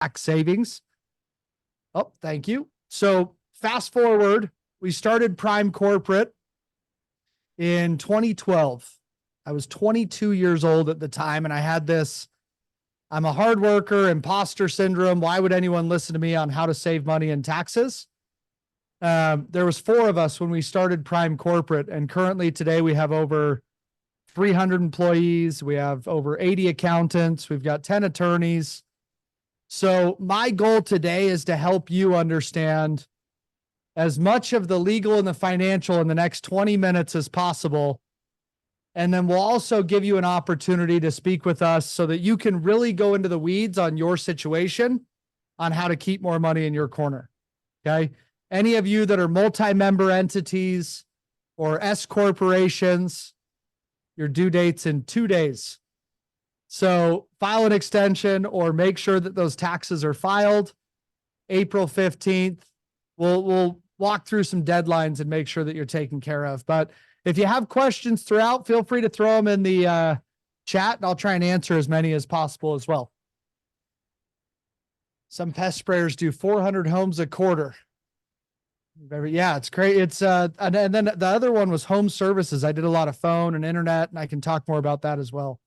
tax savings. Oh, thank you. So fast forward, we started Prime Corporate in 2012. I was 22 years old at the time, and I had this, I'm a hard worker, imposter syndrome. Why would anyone listen to me on how to save money in taxes? There was 4 of us when we started Prime Corporate, and currently today we have over 300 employees. We have over 80 accountants. We've got 10 attorneys. So my goal today is to help you understand as much of the legal and the financial in the next 20 minutes as possible. And then we'll also give you an opportunity to speak with us so that you can really go into the weeds on your situation on how to keep more money in your corner. Okay. Any of you that are multi-member entities or S corporations, your due date's in 2 days. So file an extension or make sure that those taxes are filed April 15th. We'll walk through some deadlines and make sure that you're taken care of. But if you have questions throughout, feel free to throw them in the chat, and I'll try and answer as many as possible as well. Some pest sprayers do 400 homes a quarter. Yeah, it's great. It's and then the other one was home services. I did a lot of phone and internet, and I can talk more about that as well.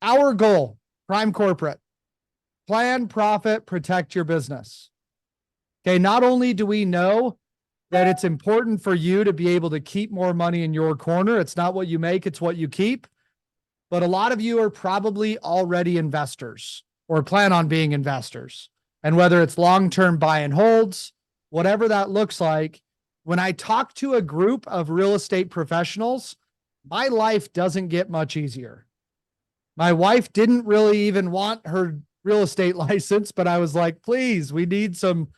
Our goal, Prime Corporate, plan, profit, protect your business. Okay, not only do we know that it's important for you to be able to keep more money in your corner, it's not what you make, it's what you keep. But a lot of you are probably already investors or plan on being investors. And whether it's long-term buy and holds, whatever that looks like, when I talk to a group of real estate professionals, my life doesn't get much easier. My wife didn't really even want her real estate license, but I was like, please, we need some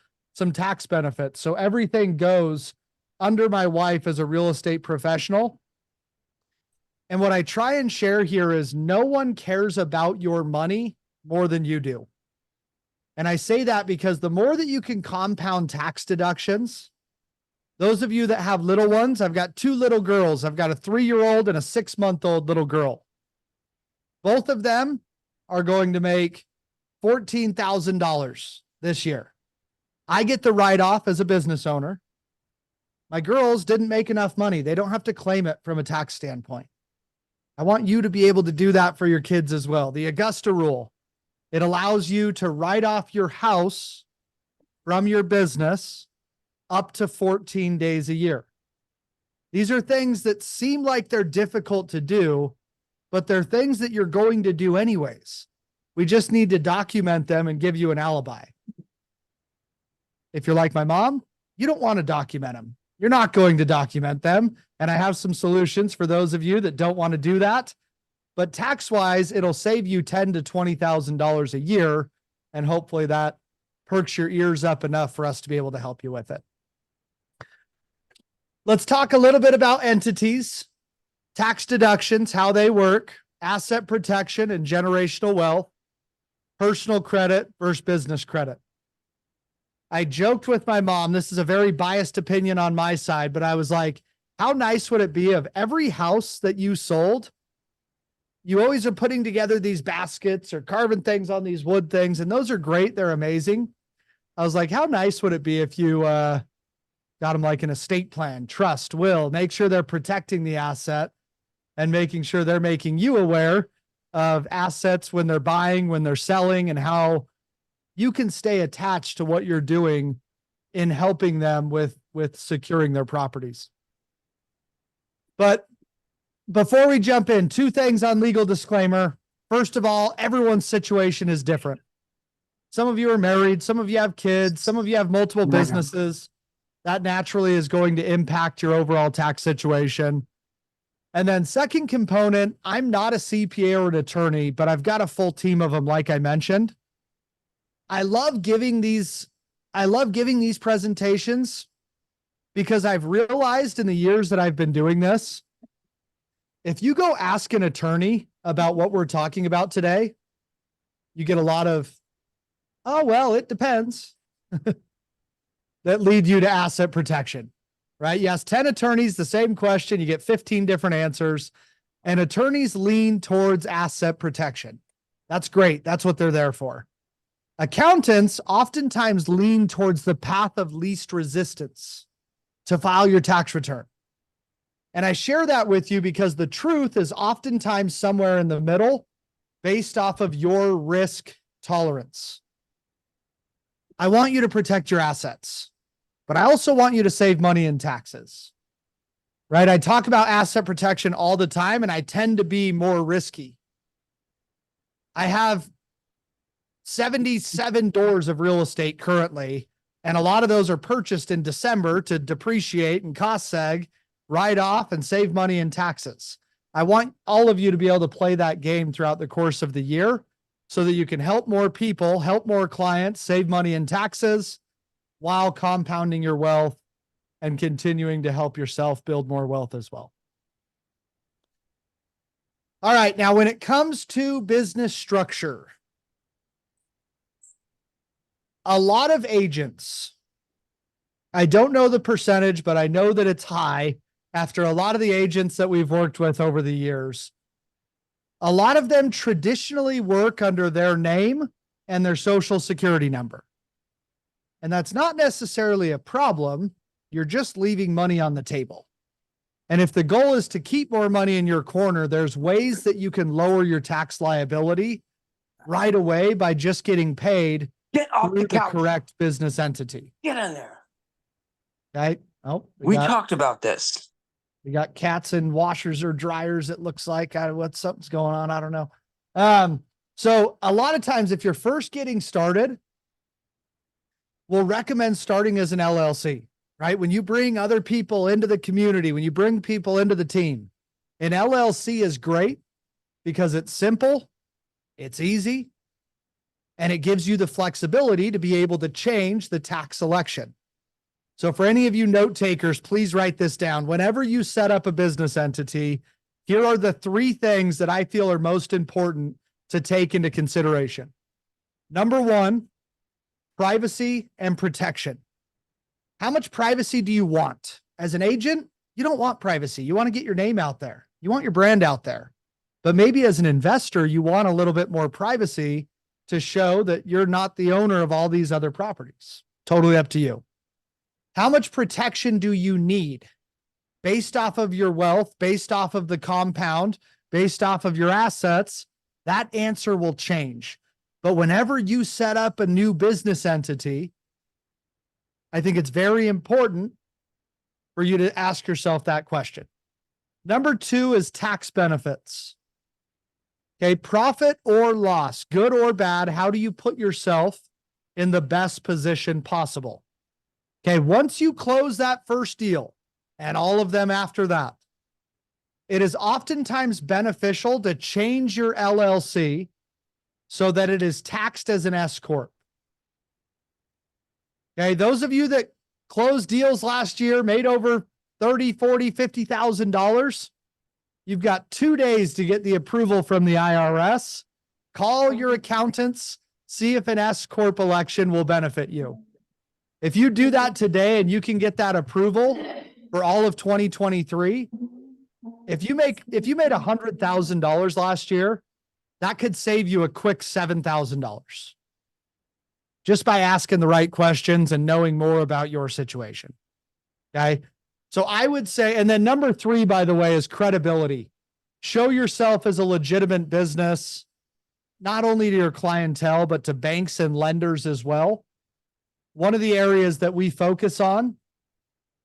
tax benefits. So everything goes under my wife as a real estate professional. And what I try and share here is no one cares about your money more than you do. And I say that because the more that you can compound tax deductions, those of you that have little ones, I've got 2 little girls. I've got a 3-year-old and a 6-month-old little girl. Both of them are going to make $14,000 this year. I get the write-off as a business owner. My girls didn't make enough money. They don't have to claim it from a tax standpoint. I want you to be able to do that for your kids as well. The Augusta rule, it allows you to write off your house from your business up to 14 days a year. These are things that seem like they're difficult to do, but they're things that you're going to do anyways. We just need to document them and give you an alibi. If you're like my mom, you don't want to document them. You're not going to document them. And I have some solutions for those of you that don't want to do that. But tax-wise, it'll save you $10,000 to $20,000 a year. And hopefully that perks your ears up enough for us to be able to help you with it. Let's talk a little bit about entities, tax deductions, how they work, asset protection and generational wealth, personal credit versus business credit. I joked with my mom, this is a very biased opinion on my side, but I was like, how nice would it be if every house that you sold, you always are putting together these baskets or carving things on these wood things, and those are great. They're amazing. I was like, how nice would it be if you got them like an estate plan, trust, will, make sure they're protecting the asset and making sure they're making you aware of assets when they're buying, when they're selling, and how you can stay attached to what you're doing in helping them with securing their properties. But before we jump in, 2 things on legal disclaimer. First of all, everyone's situation is different. Some of you are married, some of you have kids, some of you have multiple businesses. That naturally is going to impact your overall tax situation. And then second component, I'm not a CPA or an attorney, but I've got a full team of them, like I mentioned. I love giving these presentations because I've realized in the years that I've been doing this, if you go ask an attorney about what we're talking about today, you get a lot of, oh, well, it depends, that lead you to asset protection, right? You ask 10 attorneys the same question, you get 15 different answers, and attorneys lean towards asset protection. That's great. That's what they're there for. Accountants oftentimes lean towards the path of least resistance to file your tax return. And I share that with you because the truth is oftentimes somewhere in the middle based off of your risk tolerance. I want you to protect your assets, but I also want you to save money in taxes, right? I talk about asset protection all the time, and I tend to be more risky. I have 77 doors of real estate currently, and a lot of those are purchased in December to depreciate and cost seg, write off, and save money in taxes. I want all of you to be able to play that game throughout the course of the year so that you can help more people, help more clients, save money in taxes while compounding your wealth and continuing to help yourself build more wealth as well. All right, now when it comes to business structure, a lot of agents, I don't know the percentage, but I know that it's high after a lot of the agents that we've worked with over the years. A lot of them traditionally work under their name and their social security number. And that's not necessarily a problem. You're just leaving money on the table. And if the goal is to keep more money in your corner, there's ways that you can lower your tax liability right away by just getting paid through the correct business entity. Get in there. Okay. Oh, we talked about this. We got cats in washers or dryers. It looks like something's going on. I don't know. So a lot of times if you're first getting started, we'll recommend starting as an LLC, right? When you bring other people into the community, when you bring people into the team, an LLC is great because it's simple, it's easy, and it gives you the flexibility to be able to change the tax selection. So for any of you note takers, please write this down. Whenever you set up a business entity, here are the 3 things that I feel are most important to take into consideration. Number 1, privacy and protection. How much privacy do you want? As an agent, you don't want privacy. You want to get your name out there. You want your brand out there. But maybe as an investor, you want a little bit more privacy to show that you're not the owner of all these other properties. Totally up to you. How much protection do you need based off of your wealth, based off of the compound, based off of your assets? That answer will change. But whenever you set up a new business entity, I think it's very important for you to ask yourself that question. Number 2 is tax benefits. Okay, profit or loss, good or bad, how do you put yourself in the best position possible? Okay, once you close that first deal and all of them after that, it is oftentimes beneficial to change your LLC so that it is taxed as an S Corp. Okay, those of you that closed deals last year, made over $30,000, $40,000, $50,000, you've got 2 days to get the approval from the IRS. Call your accountants, see if an S Corp election will benefit you. If you do that today and you can get that approval for all of 2023, if you made $100,000 last year, that could save you a quick $7,000 just by asking the right questions and knowing more about your situation. Okay. So I would say, and then number 3, by the way, is credibility. Show yourself as a legitimate business, not only to your clientele, but to banks and lenders as well. One of the areas that we focus on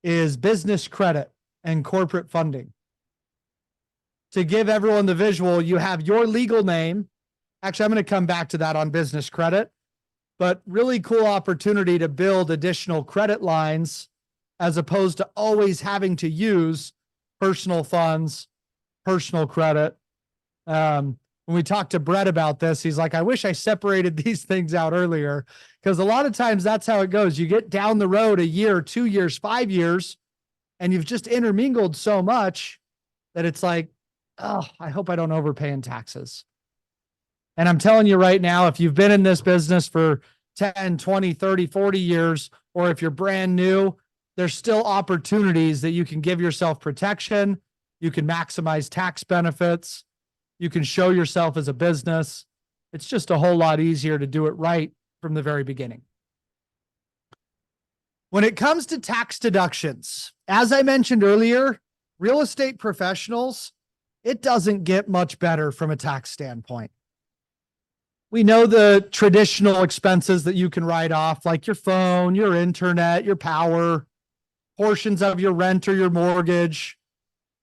is business credit and corporate funding. To give everyone the visual, you have your legal name. Actually, I'm going to come back to that on business credit, but really cool opportunity to build additional credit lines as opposed to always having to use personal funds, personal credit. When we talked to Brett about this, he's like, I wish I separated these things out earlier, because a lot of times that's how it goes. You get down the road 1 year, 2 years, 5 years, and you've just intermingled so much that it's like, oh, I hope I don't overpay in taxes. And I'm telling you right now, if you've been in this business for 10, 20, 30, 40 years, or if you're brand new, there's still opportunities that you can give yourself protection. You can maximize tax benefits. You can show yourself as a business. It's just a whole lot easier to do it right from the very beginning. When it comes to tax deductions, as I mentioned earlier, real estate professionals, it doesn't get much better from a tax standpoint. We know the traditional expenses that you can write off, like your phone, your internet, your power, portions of your rent or your mortgage.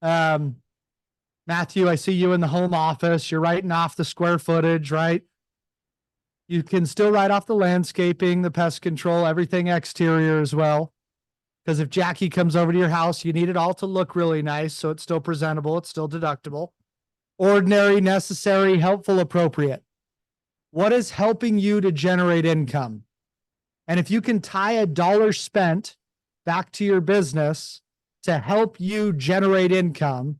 Matthew, I see you in the home office. You're writing off the square footage, right? You can still write off the landscaping, the pest control, everything exterior as well. Because if Jackie comes over to your house, you need it all to look really nice. So it's still presentable. It's still deductible. Ordinary, necessary, helpful, appropriate. What is helping you to generate income? And if you can tie a dollar spent back to your business to help you generate income,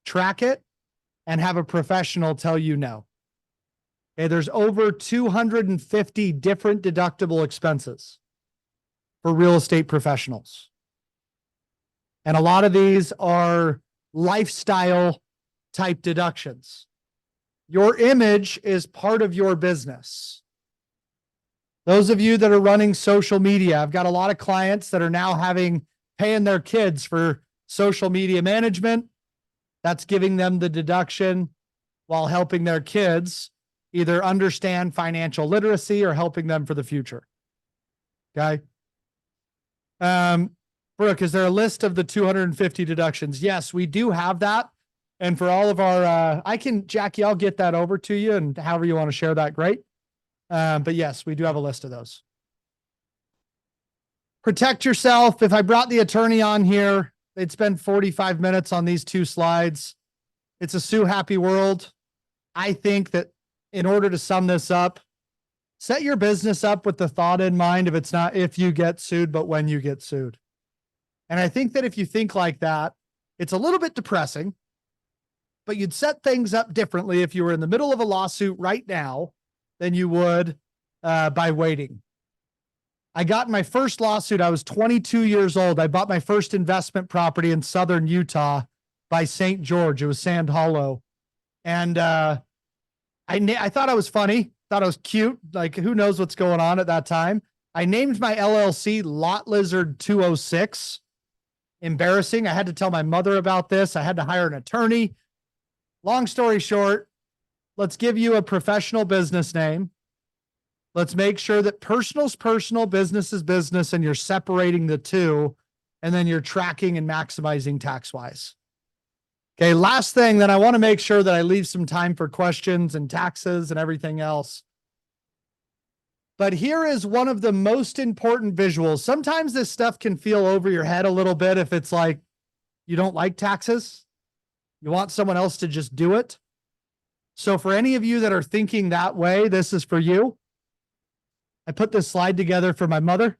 track it and have a professional tell you no. Okay, there's over 250 different deductible expenses for real estate professionals. And a lot of these are lifestyle type deductions. Your image is part of your business. Those of you that are running social media, I've got a lot of clients that are now paying their kids for social media management. That's giving them the deduction while helping their kids either understand financial literacy or helping them for the future. Okay. Brooke, is there a list of the 250 deductions? Yes, we do have that. And for all of our, Jackie, I'll get that over to you, and however you want to share that, great. But yes, we do have a list of those. Protect yourself. If I brought the attorney on here, they'd spend 45 minutes on these two slides. It's a sue happy world. I think that in order to sum this up, set your business up with the thought in mind of it's not if you get sued, but when you get sued. And I think that if you think like that, it's a little bit depressing, but you'd set things up differently if you were in the middle of a lawsuit right now than you would by waiting. I got my first lawsuit. I was 22 years old. I bought my first investment property in southern Utah by St. George. It was Sand Hollow. And I thought I was funny, thought I was cute. Like, who knows what's going on at that time? I named my LLC Lot Lizard 206. Embarrassing. I had to tell my mother about this. I had to hire an attorney. Long story short, let's give you a professional business name. Let's make sure that personal's personal, business is business, and you're separating the two, and then you're tracking and maximizing tax-wise. Okay, last thing, then I want to make sure that I leave some time for questions and taxes and everything else. But here is one of the most important visuals. Sometimes this stuff can feel over your head a little bit if it's like you don't like taxes. You want someone else to just do it. So for any of you that are thinking that way, this is for you. I put this slide together for my mother.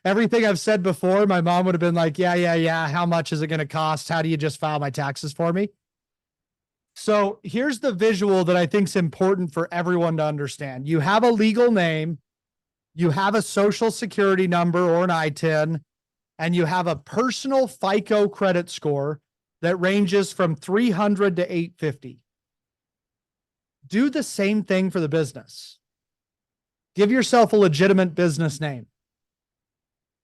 Everything I've said before, my mom would have been like, yeah. How much is it going to cost? How do you just file my taxes for me? So here's the visual that I think is important for everyone to understand. You have a legal name, you have a social security number or an ITIN, and you have a personal FICO credit score that ranges from 300 to 850. Do the same thing for the business. Give yourself a legitimate business name.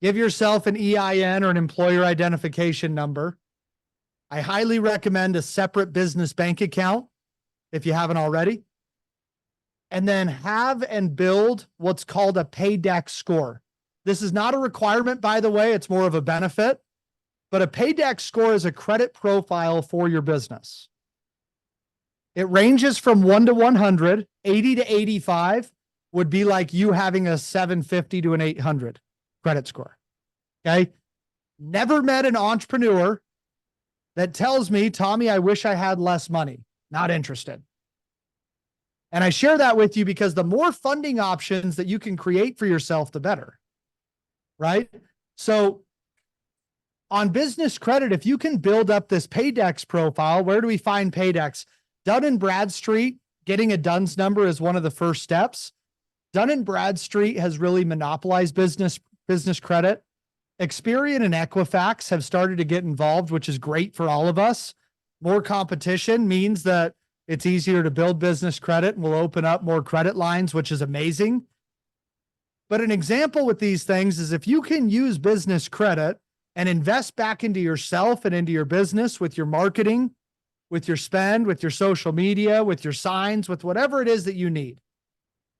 Give yourself an EIN or an employer identification number. I highly recommend a separate business bank account if you haven't already. And then have and build what's called a PAYDEX score. This is not a requirement, by the way. It's more of a benefit. But a PAYDEX score is a credit profile for your business. It ranges from 1 to 100. 80 to 85 would be like you having a 750 to an 800 credit score. Okay. Never met an entrepreneur that tells me, Tommy, I wish I had less money. Not interested. And I share that with you because the more funding options that you can create for yourself, the better. Right? So on business credit, if you can build up this PAYDEX profile, where do we find PAYDEX? Dun & Bradstreet, getting a DUNS number is one of the first steps. Dun & Bradstreet has really monopolized business credit. Experian and Equifax have started to get involved, which is great for all of us. More competition means that it's easier to build business credit and will open up more credit lines, which is amazing. But an example with these things is if you can use business credit and invest back into yourself and into your business with your marketing, with your spend, with your social media, with your signs, with whatever it is that you need.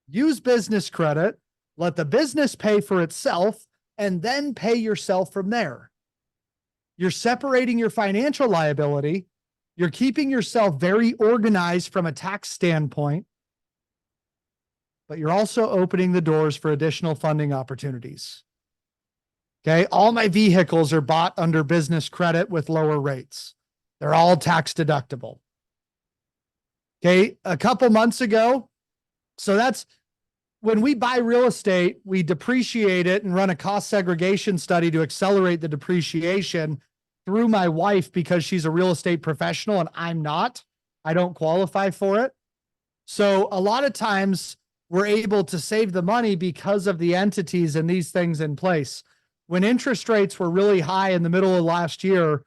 Use business credit, let the business pay for itself, and then pay yourself from there. You're separating your financial liability. You're keeping yourself very organized from a tax standpoint, but you're also opening the doors for additional funding opportunities. Okay. All my vehicles are bought under business credit with lower rates. They're all tax deductible. Okay. A couple months ago. So that's when we buy real estate, we depreciate it and run a cost segregation study to accelerate the depreciation through my wife because she's a real estate professional and I'm not. I don't qualify for it. So a lot of times we're able to save the money because of the entities and these things in place. When interest rates were really high in the middle of last year,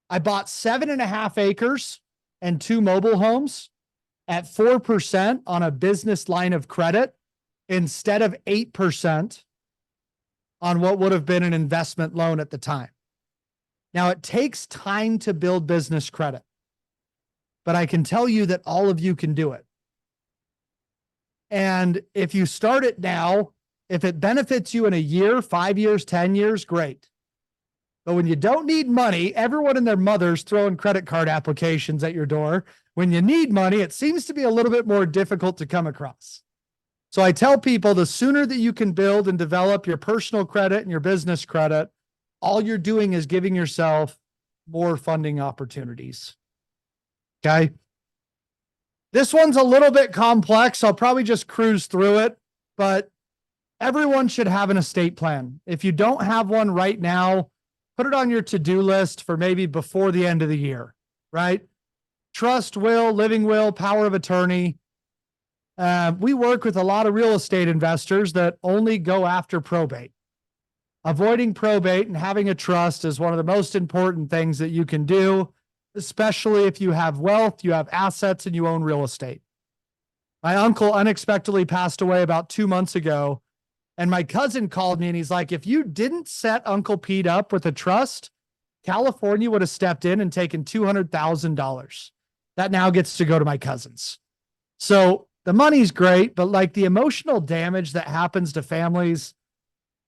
I bought 7.5 acres and 2 mobile homes at 4% on a business line of credit instead of 8% on what would have been an investment loan at the time. Now, it takes time to build business credit, but I can tell you that all of you can do it. And if you start it now, if it benefits you in a year, 5 years, 10 years, great. But when you don't need money, everyone and their mother's throwing credit card applications at your door. When you need money, it seems to be a little bit more difficult to come across. So I tell people the sooner that you can build and develop your personal credit and your business credit, all you're doing is giving yourself more funding opportunities. Okay. This one's a little bit complex. I'll probably just cruise through it, but everyone should have an estate plan. If you don't have one right now, put it on your to-do list for maybe before the end of the year, right? Trust, will, living will, power of attorney. We work with a lot of real estate investors that only go after probate. Avoiding probate and having a trust is one of the most important things that you can do, especially if you have wealth, you have assets, and you own real estate. My uncle unexpectedly passed away about 2 months ago, and my cousin called me and he's like, if you didn't set Uncle Pete up with a trust, California would have stepped in and taken $200,000. That now gets to go to my cousins. So the money's great, but like the emotional damage that happens to families,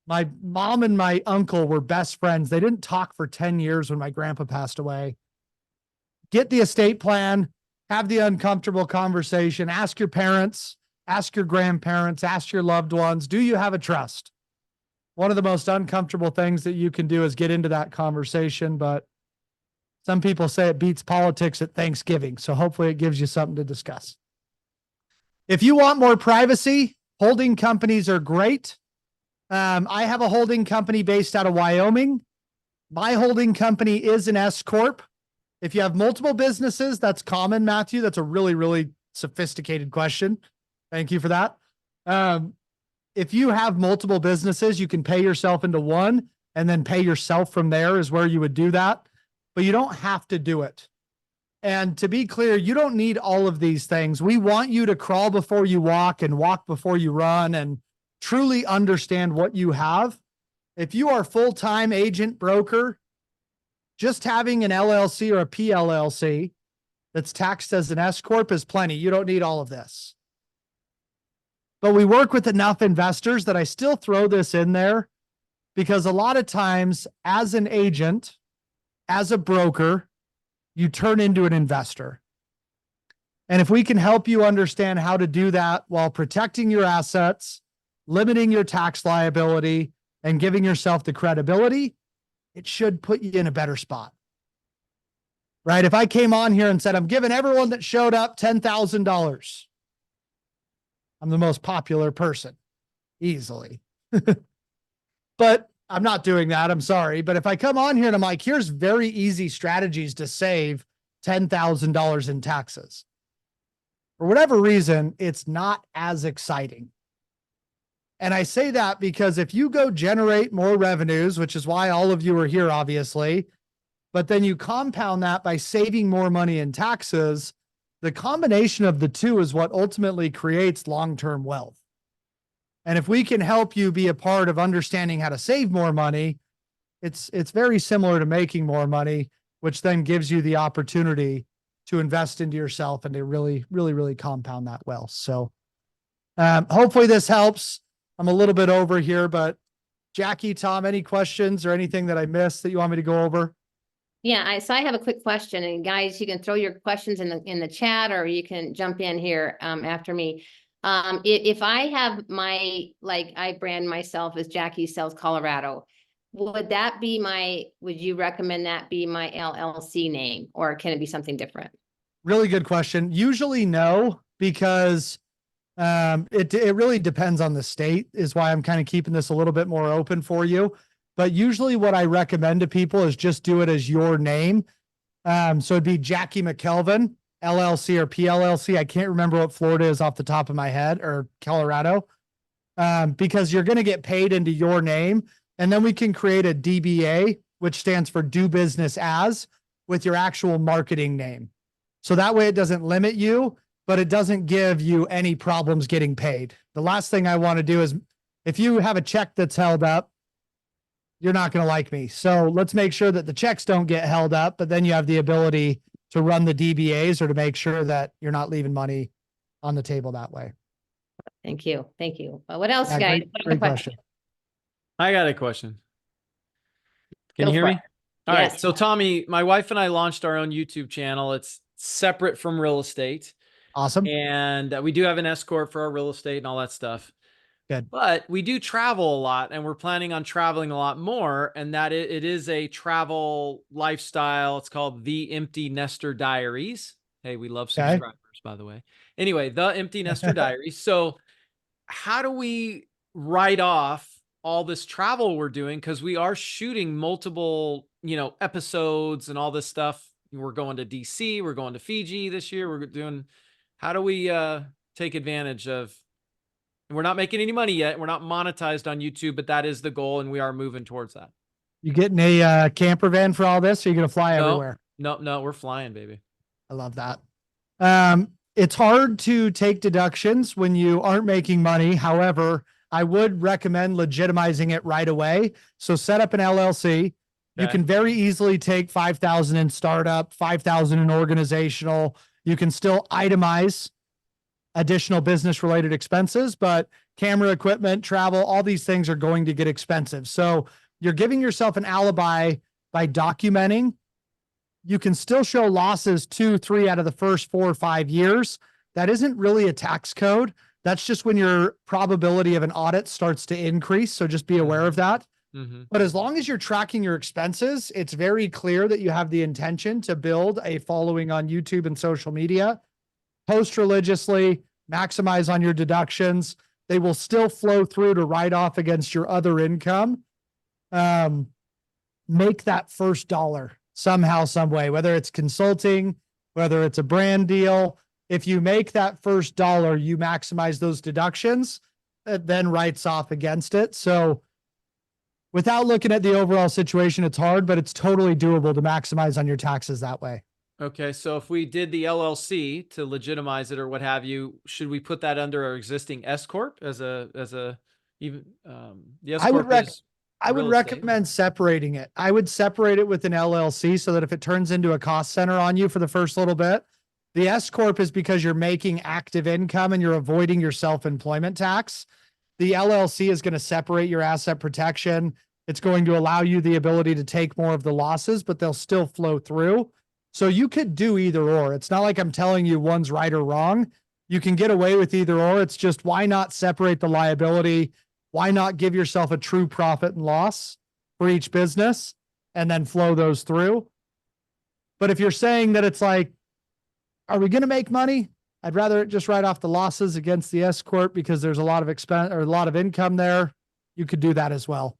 my mom and my uncle were best friends. They didn't talk for 10 years when my grandpa passed away. Get the estate plan, have the uncomfortable conversation, ask your parents, ask your grandparents, ask your loved ones, do you have a trust? One of the most uncomfortable things that you can do is get into that conversation, but some people say it beats politics at Thanksgiving. So hopefully it gives you something to discuss. If you want more privacy, holding companies are great. I have a holding company based out of Wyoming. My holding company is an S Corp. If you have multiple businesses, that's common, Matthew. That's a really, really sophisticated question. Thank you for that. If you have multiple businesses, you can pay yourself into one and then pay yourself from there is where you would do that. But you don't have to do it. And to be clear, you don't need all of these things. We want you to crawl before you walk and walk before you run and truly understand what you have. If you are full-time agent broker, just having an LLC or a PLLC that's taxed as an S Corp is plenty. You don't need all of this. But we work with enough investors that I still throw this in there because a lot of times as an agent, as a broker, you turn into an investor. And if we can help you understand how to do that while protecting your assets, limiting your tax liability, and giving yourself the credibility, it should put you in a better spot. Right? If I came on here and said, I'm giving everyone that showed up $10,000, I'm the most popular person, easily. But I'm not doing that. I'm sorry. But if I come on here and I'm like, here's very easy strategies to save $10,000 in taxes. For whatever reason, it's not as exciting. And I say that because if you go generate more revenues, which is why all of you are here, obviously, but then you compound that by saving more money in taxes, the combination of the two is what ultimately creates long-term wealth. And if we can help you be a part of understanding how to save more money, it's very similar to making more money, which then gives you the opportunity to invest into yourself and to really, really, really compound that wealth. So hopefully this helps. I'm a little bit over here, but Jackie, Tom, any questions or anything that I missed that you want me to go over? Yeah, so I have a quick question, and guys, you can throw your questions in the chat, or you can jump in here after me. If I have my, like, I brand myself as Jackie Sells Colorado, would you recommend that be my LLC name, or can it be something different? Really good question. Usually no, because it really depends on the state, is why I'm kind of keeping this a little bit more open for you. But usually what I recommend to people is just do it as your name. So it'd be Jackie McKelvin, LLC or PLLC. I can't remember what Florida is off the top of my head, or Colorado, because you're going to get paid into your name. And then we can create a DBA, which stands for do business as, with your actual marketing name. So that way it doesn't limit you, but it doesn't give you any problems getting paid. The last thing I want to do is, if you have a check that's held up, you're not going to like me. So let's make sure that the checks don't get held up, but then you have the ability to run the DBAs or to make sure that you're not leaving money on the table that way. Thank you. Thank you. What else, Yeah, guys? great question. I got a question. Can Go you hear for me? it. All right. Yes. So Tommy, my wife and I launched our own YouTube channel. It's separate from real estate. Awesome. And we do have an S corp for our real estate and all that stuff. Good. But we do travel a lot, and we're planning on traveling a lot more. And that it is a travel lifestyle. It's called The Empty Nester Diaries. Hey, we love subscribers, by the way. Anyway, The Empty Nester Diaries. So how do we write off all this travel we're doing? Because we are shooting multiple, episodes and all this stuff. We're going to DC, we're going to Fiji this year. We're doing, how do we take advantage of, we're not making any money yet. We're not monetized on YouTube, but that is the goal, and we are moving towards that. You getting a camper van for all this? Or are you going to fly everywhere? No, we're flying, baby. I love that. It's hard to take deductions when you aren't making money. However, I would recommend legitimizing it right away. So set up an LLC. Okay. You can very easily take 5,000 in startup, 5,000 in organizational. You can still itemize additional business related expenses, but camera equipment, travel, all these things are going to get expensive. So you're giving yourself an alibi by documenting. You can still show losses 2, 3 out of the first 4 or 5 years. That isn't really a tax code. That's just when your probability of an audit starts to increase. So just be aware of that. Mm-hmm. But as long as you're tracking your expenses, it's very clear that you have the intention to build a following on YouTube and social media. Post religiously, maximize on your deductions. They will still flow through to write off against your other income. Make that first dollar somehow, some way, whether it's consulting, whether it's a brand deal. If you make that first dollar, you maximize those deductions, it then writes off against it. So without looking at the overall situation, it's hard, but it's totally doable to maximize on your taxes that way. Okay, so if we did the LLC to legitimize it or what have you, should we put that under our existing S corp as a even the S corp I would recommend separating it. I would separate it with an LLC so that if it turns into a cost center on you for the first little bit, the S corp is because you're making active income and you're avoiding your self-employment tax. The LLC is going to separate your asset protection. It's going to allow you the ability to take more of the losses, but they'll still flow through. So you could do either or. It's not like I'm telling you one's right or wrong. You can get away with either or. It's just, why not separate the liability? Why not give yourself a true profit and loss for each business and then flow those through? But if you're saying that it's like, are we going to make money? I'd rather just write off the losses against the S corp because there's a lot of expense or a lot of income there. You could do that as well.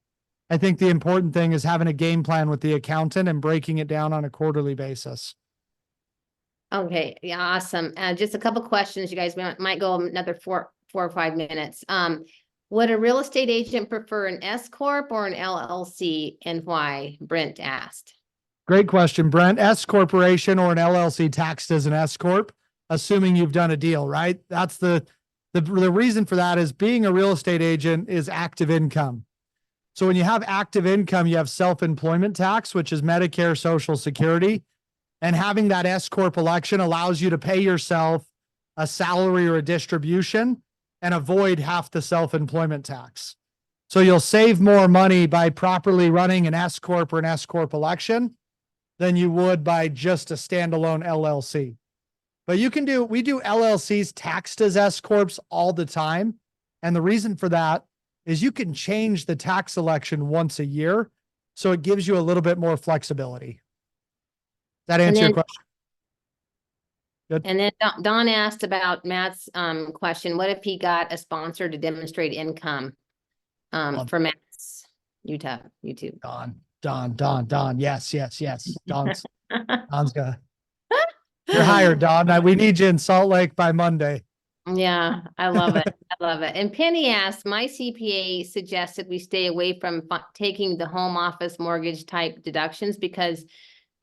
I think the important thing is having a game plan with the accountant and breaking it down on a quarterly basis. Okay. Yeah. Awesome. Just a couple questions. You guys might go another 4 or 5 minutes. Would a real estate agent prefer an S corp or an LLC, and why? Brent asked. Great question, Brent. S corporation or an LLC taxed as an S corp, assuming you've done a deal, right? That's the The reason for that is being a real estate agent is active income. So when you have active income, you have self-employment tax, which is Medicare, Social Security. And having that S Corp election allows you to pay yourself a salary or a distribution and avoid half the self-employment tax. So you'll save more money by properly running an S Corp or an S Corp election than you would by just a standalone LLC. But we do LLCs taxed as S Corps all the time. And the reason for that is you can change the tax election once a year. So it gives you a little bit more flexibility. That answer your question? Good. And then Don asked about Matt's question. What if he got a sponsor to demonstrate income for Matt's YouTube? Don. Yes. Don's got. You're hired, Don. We need you in Salt Lake by Monday. Yeah, I love it. I love it. And Penny asked, my CPA suggested we stay away from taking the home office mortgage type deductions because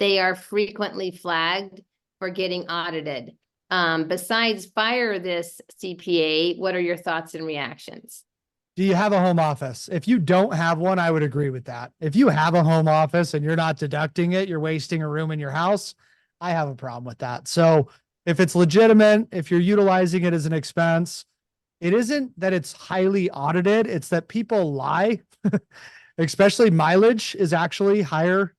they are frequently flagged for getting audited. Besides fire this CPA, what are your thoughts and reactions? Do you have a home office? If you don't have one, I would agree with that. If you have a home office and you're not deducting it, you're wasting a room in your house. I have a problem with that. So if it's legitimate, if you're utilizing it as an expense, it isn't that it's highly audited. It's that people lie, especially mileage is actually higher.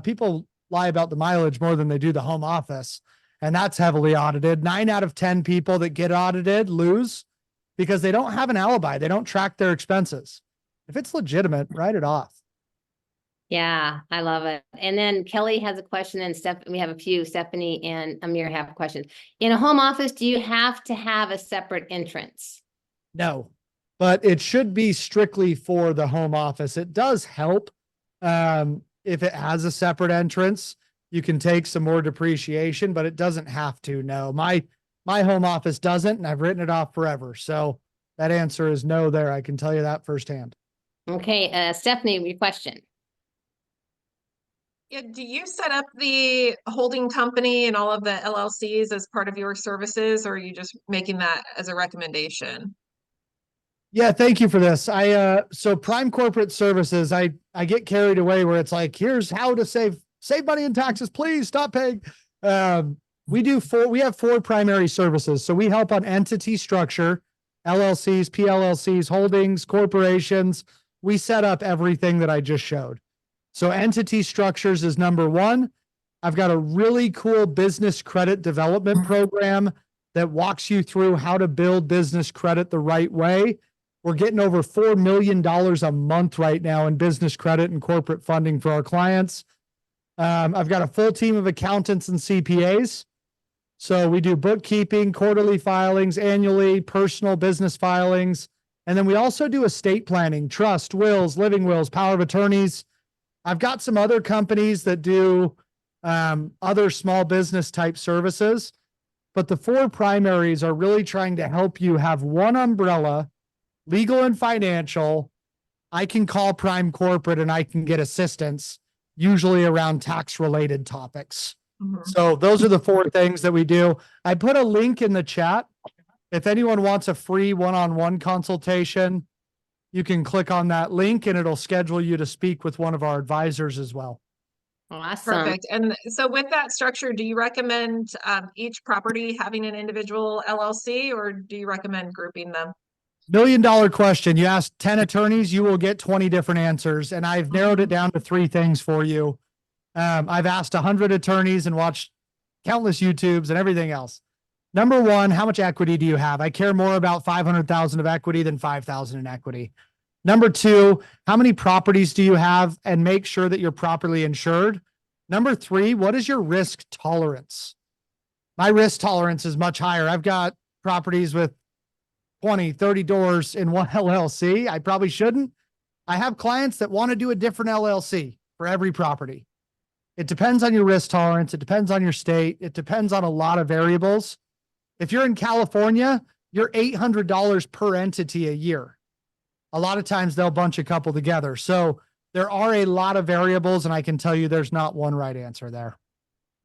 People lie about the mileage more than they do the home office. And that's heavily audited. 9 out of 10 people that get audited lose because they don't have an alibi. They don't track their expenses. If it's legitimate, write it off. Yeah, I love it. And then Kelly has a question, and we have a few. Stephanie and Amir have questions. In a home office, do you have to have a separate entrance? No, but it should be strictly for the home office. It does help if it has a separate entrance. You can take some more depreciation, but it doesn't have to. No, my home office doesn't, and I've written it off forever. So that answer is no there. I can tell you that firsthand. Okay, Stephanie, your question. Yeah, do you set up the holding company and all of the LLCs as part of your services, or are you just making that as a recommendation? Yeah, thank you for this. So Prime Corporate Services, I get carried away where it's like, here's how to save money in taxes. Please stop paying. We have 4 primary services. So we help on entity structure, LLCs, PLLCs, holdings, corporations. We set up everything that I just showed. So entity structures is number 1. I've got a really cool business credit development program that walks you through how to build business credit the right way. We're getting over $4 million a month right now in business credit and corporate funding for our clients. I've got a full team of accountants and CPAs. So we do bookkeeping, quarterly filings, annually, personal business filings. And then we also do estate planning, trust, wills, living wills, power of attorneys. I've got some other companies that do other small business type services, but the 4 primaries are really trying to help you have one umbrella, legal and financial. I can call Prime Corporate and I can get assistance, usually around tax related topics. Mm-hmm. So those are the 4 things that we do. I put a link in the chat. If anyone wants a free one-on-one consultation, you can click on that link and it'll schedule you to speak with one of our advisors as well. Awesome. Perfect. And so with that structure, do you recommend each property having an individual LLC, or do you recommend grouping them? $1 million question. You ask 10 attorneys, you will get 20 different answers. And I've narrowed it down to 3 things for you. I've asked 100 attorneys and watched countless YouTubes and everything else. Number 1, how much equity do you have? I care more about 500,000 of equity than 5,000 in equity. Number 2, how many properties do you have, and make sure that you're properly insured. Number 3, what is your risk tolerance? My risk tolerance is much higher. I've got properties with 20, 30 doors in one LLC. I probably shouldn't. I have clients that want to do a different LLC for every property. It depends on your risk tolerance. It depends on your state. It depends on a lot of variables. If you're in California, you're $800 per entity a year. A lot of times they'll bunch a couple together. So there are a lot of variables, and I can tell you there's not one right answer there.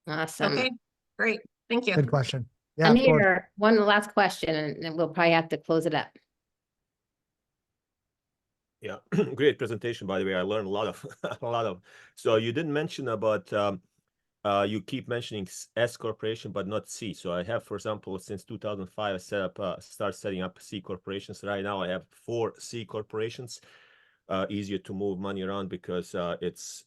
Awesome. Okay, great. Thank you. Good question. Yeah, of course. Amir, one last question, and then we'll probably have to close it up. Yeah, great presentation, by the way. I learned a lot of a lot of. So you didn't mention about you keep mentioning S corporation, but not C. So I have, for example, since 2005, I start setting up C corporations. Right now, I have 4 C corporations. Easier to move money around because it's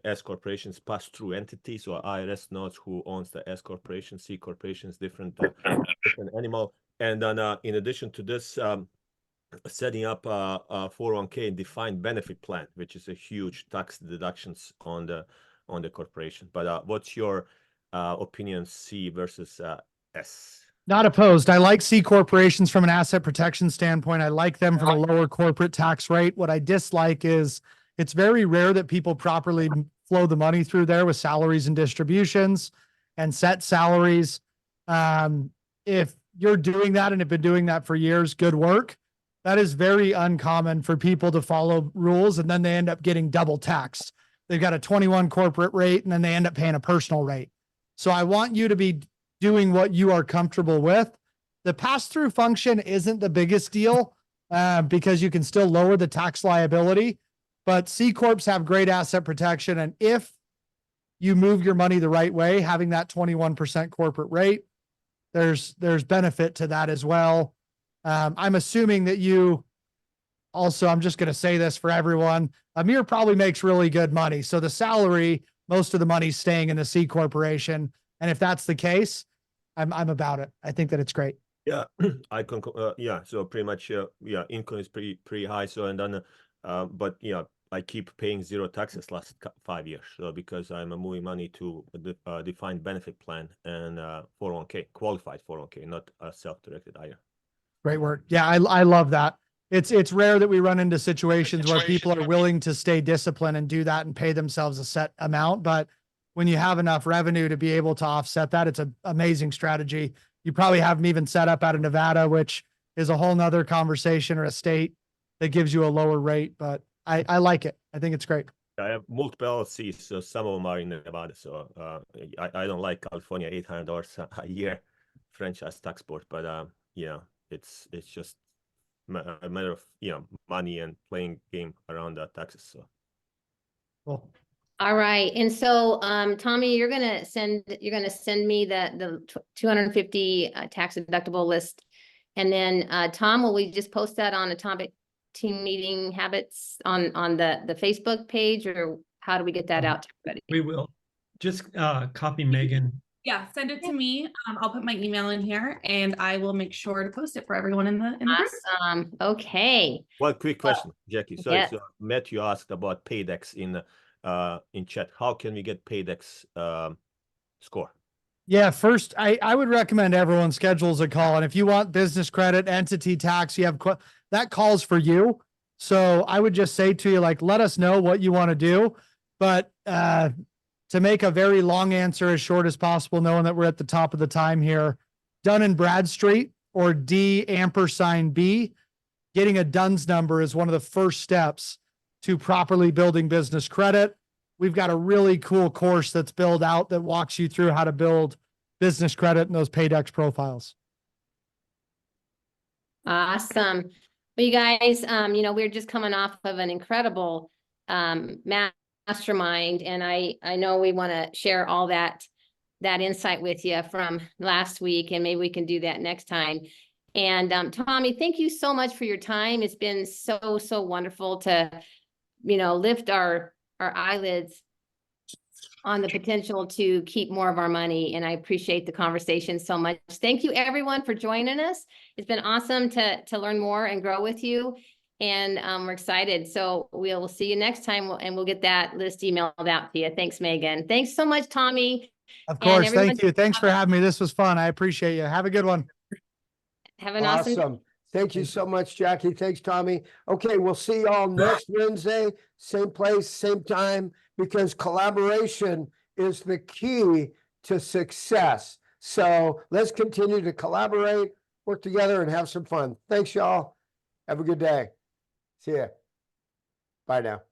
S corporations pass through entity. So IRS knows who owns the S corporation. C corporation is different, different animal. And then in addition to this, setting up a 401k defined benefit plan, which is a huge tax deductions on the corporation. But what's your opinion, C versus S? Not opposed. I like C corporations from an asset protection standpoint. I like them from a lower corporate tax rate. What I dislike is it's very rare that people properly flow the money through there with salaries and distributions and set salaries. If you're doing that and have been doing that for years, good work. That is very uncommon for people to follow rules, and then they end up getting double taxed. They've got a 21 corporate rate, and then they end up paying a personal rate. So I want you to be doing what you are comfortable with. The pass-through function isn't the biggest deal because you can still lower the tax liability, but C Corps have great asset protection. And if you move your money the right way, having that 21% corporate rate, there's benefit to that as well. I'm assuming that you also, I'm just going to say this for everyone, Amir probably makes really good money. So the salary, most of the money's staying in the C corporation. And if that's the case, I'm about it. I think that it's great. Yeah, I can. Yeah, so pretty much. Yeah, income is pretty high. So and then, but yeah, I keep paying 0 taxes last 5 years. So because I'm moving money to a defined benefit plan and 401k, qualified 401k, not self-directed either. Great work. Yeah, I love that. It's rare that we run into situations where people are willing to stay disciplined and do that and pay themselves a set amount. But when you have enough revenue to be able to offset that, it's an amazing strategy. You probably haven't even set up out of Nevada, which is a whole nother conversation, or a state that gives you a lower rate. But I like it. I think it's great. I have multiple LLCs, so some of them are in Nevada. So I don't like California $800 a year franchise tax board, but yeah, it's just a matter of money and playing game around the taxes. So Cool. All right. And so, Tommy, you're going to send me the 250 tax deductible list. And then, Tom, will we just post that on Atomic Team Meeting Habits on the Facebook page, or how do we get that out to everybody? We will just copy Megan. Yeah, send it to me. I'll put my email in here and I will make sure to post it for everyone in the group. Awesome. Okay. one quick question, Jackie. Sorry, yes. so Matthew asked about Paydex in chat. How can we get Paydex score? Yeah, first, I would recommend everyone schedules a call. And if you want business credit, entity tax, you have that call's for you. So I would just say to you, like, let us know what you want to do. But to make a very long answer as short as possible, knowing that we're at the top of the time here, Dun & Bradstreet, or D&B, getting a DUNS number is one of the first steps to properly building business credit. We've got a really cool course that's built out that walks you through how to build business credit and those Paydex profiles. Awesome. Well, you guys, we're just coming off of an incredible mastermind, and I know we want to share all that insight with you from last week, and maybe we can do that next time. And Tommy, thank you so much for your time. It's been so wonderful to, lift our eyelids on the potential to keep more of our money. And I appreciate the conversation so much. Thank you everyone for joining us. It's been awesome to learn more and grow with you. And we're excited. So we'll see you next time, and we'll get that list emailed out to you. Thanks, Megan. Thanks so much, Tommy. Of course. Thank you. Thanks for having me. This was fun. I appreciate you. Have a good one. Have an awesome. Thank you so much, Jackie. Thanks, Tommy. Okay, we'll see y'all next Wednesday, same place, same time, because collaboration is the key to success. So let's continue to collaborate, work together, and have some fun. Thanks, y'all. Have a good day. See ya. Bye now.